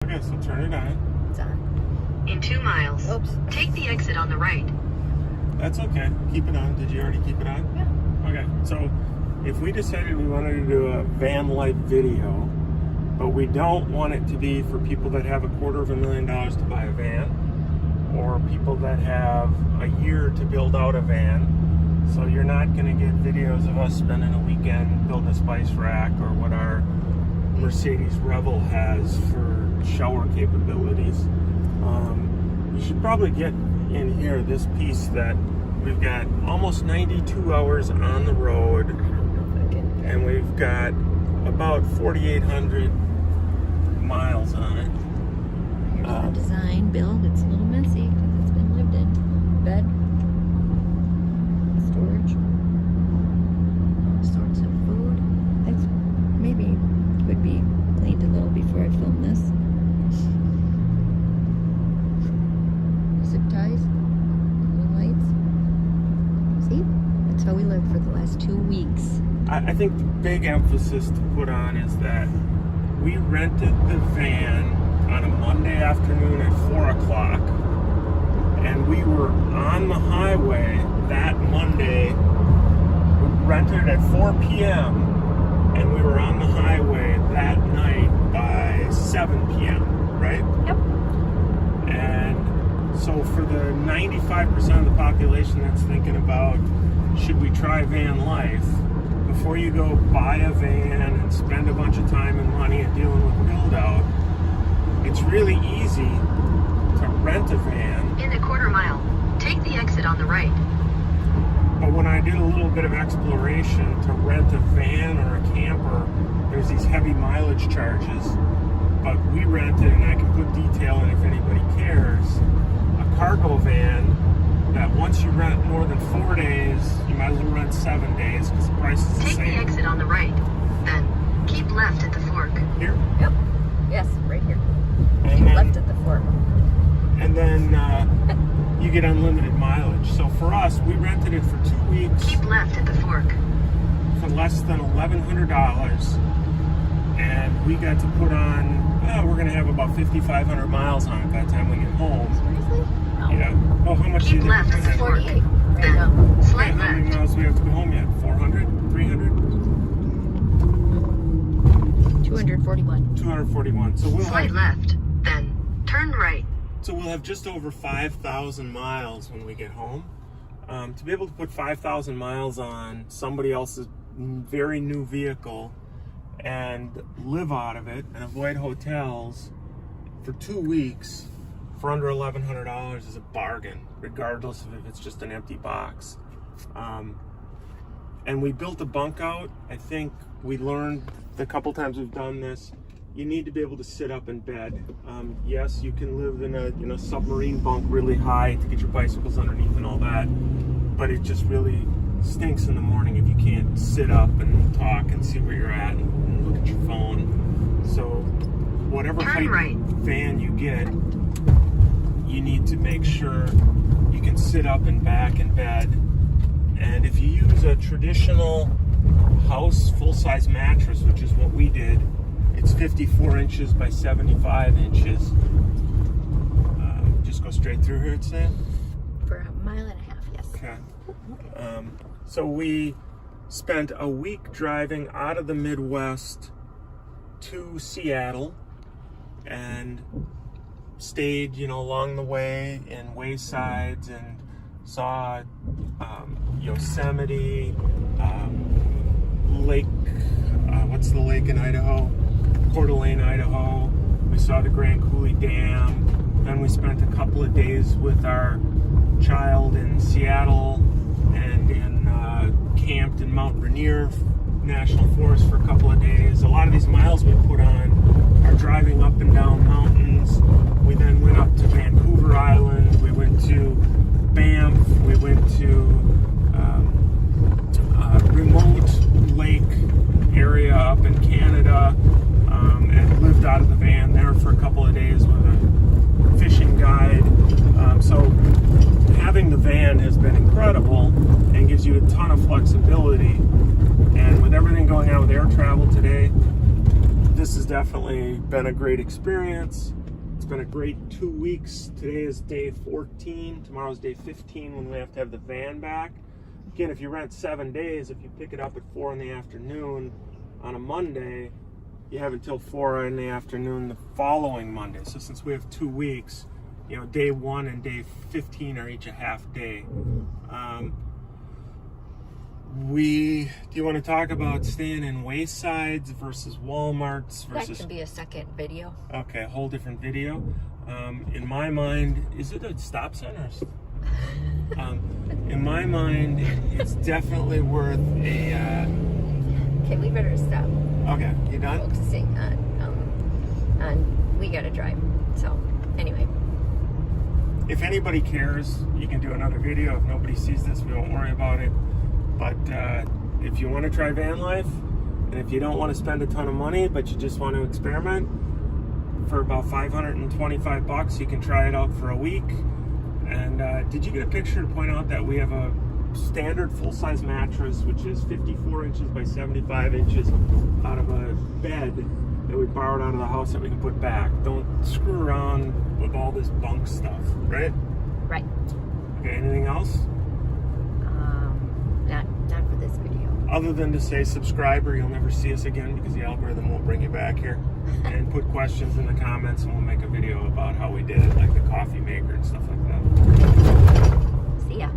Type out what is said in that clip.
Okay, so turn it on. It's on. In 2 miles, Oops. take the exit on the right. That's okay. Keep it on. Did you already keep it on? Yeah. Okay, so if we decided we wanted to do a van life video, but we don't want it to be for people that have $250,000 to buy a van, or people that have a year to build out a van, so you're not going to get videos of us spending a weekend building a spice rack or what our Mercedes Revel has for shower capabilities. You should probably get in here this piece that we've got almost 92 hours on the road, and we've got about 4,800 miles on it. Here's the design build. It's a little messy because it's been lived in. Bed, storage, all sorts of food. It's maybe would be cleaned a little before I film this. Zip ties, little lights. See, that's how we lived for the last 2 weeks. I think the big emphasis to put on is that we rented the van on a Monday afternoon at 4 o'clock, and we were on the highway that Monday. We rented it at 4 p.m. and we were on the highway that night by 7 p.m., right? Yep. And so for the 95% of the population that's thinking about, should we try van life, before you go buy a van and spend a bunch of time and money and dealing with build out, it's really easy to rent a van. In a quarter mile, take the exit on the right. But when I did a little bit of exploration, to rent a van or a camper, there's these heavy mileage charges. But we rented, and I can put detail in if anybody cares, a cargo van that once you rent more than 4 days, you might as well rent 7 days because the price is the Take same. the exit on the right. Then, keep left at the fork. Here? Yep. Yes, right here. And Keep then, left at the fork. and then you get unlimited mileage. So for us, we rented it for 2 weeks Keep left at the fork. for less than $1,100. And we got to put on, we're going to have about 5,500 miles on it by the time we get home. Seriously? No. Yeah. Oh, how much Keep do you left think? at the fork. 48 right Then, now. slide How many left. miles do we have to go home yet? 400? 300? 241. 241. So we'll Slide have, left. Then, turn right. so we'll have just over 5,000 miles when we get home. To be able to put 5,000 miles on somebody else's very new vehicle and live out of it and avoid hotels for 2 weeks for under $1,100 is a bargain, regardless of if it's just an empty box. And we built a bunk out. I think we learned the couple times we've done this, you need to be able to sit up in bed. Yes, you can live in a submarine bunk really high to get your bicycles underneath and all that, but it just really stinks in the morning if you can't sit up and talk and see where you're at and look at your phone. So whatever Turn height right. van you get, you need to make sure you can sit up and back in bed. And if you use a traditional house full-size mattress, which is what we did, it's 54 inches by 75 inches. Just go straight through here, it's saying? For a mile and a half, yes. Okay. So we spent a week driving out of the Midwest to Seattle and stayed, along the way in waysides and saw Yosemite, Lake, what's the lake in Idaho? Coeur d'Alene, Idaho. We saw the Grand Coulee Dam. Then we spent a couple of days with our child in Seattle and camped in Mount Rainier National Forest for a couple of days. A lot of these miles we put on are driving up and down mountains. We then went up to Vancouver Island. We went to Banff. We went to a remote lake area up in Canada and lived out of the van there for a couple of days with a fishing guide. So having the van has been incredible and gives you a ton of flexibility. And with everything going on with air travel today, this has definitely been a great experience. It's been a great 2 weeks. Today is day 14. Tomorrow's day 15 when we have to have the van back. Again, if you rent 7 days, if you pick it up at 4 in the afternoon on a Monday, you have until 4 in the afternoon the following Monday. So since we have 2 weeks, you know, day 1 and day 15 are each a half day. Do you want to talk about staying in Waysides versus Walmarts versus... That can be a second video. Okay, a whole different video. In my mind, is it a stop sign or... in my mind, it's definitely worth a... Okay, we better stop Okay, you done? focusing on we gotta drive. So, anyway. If anybody cares, you can do another video. If nobody sees this, we won't worry about it. But if you want to try van life, and if you don't want to spend a ton of money, but you just want to experiment, for about $525, you can try it out for a week. And did you get a picture to point out that we have a standard full-size mattress, which is 54 inches by 75 inches out of a bed that we borrowed out of the house that we can put back. Don't screw around with all this bunk stuff, right? Right. Okay, anything else? Not for this video. Other than to say subscribe or you'll never see us again because the algorithm won't bring you back here. And put questions in the comments and we'll make a video about how we did it, like the coffee maker and stuff like that. See ya.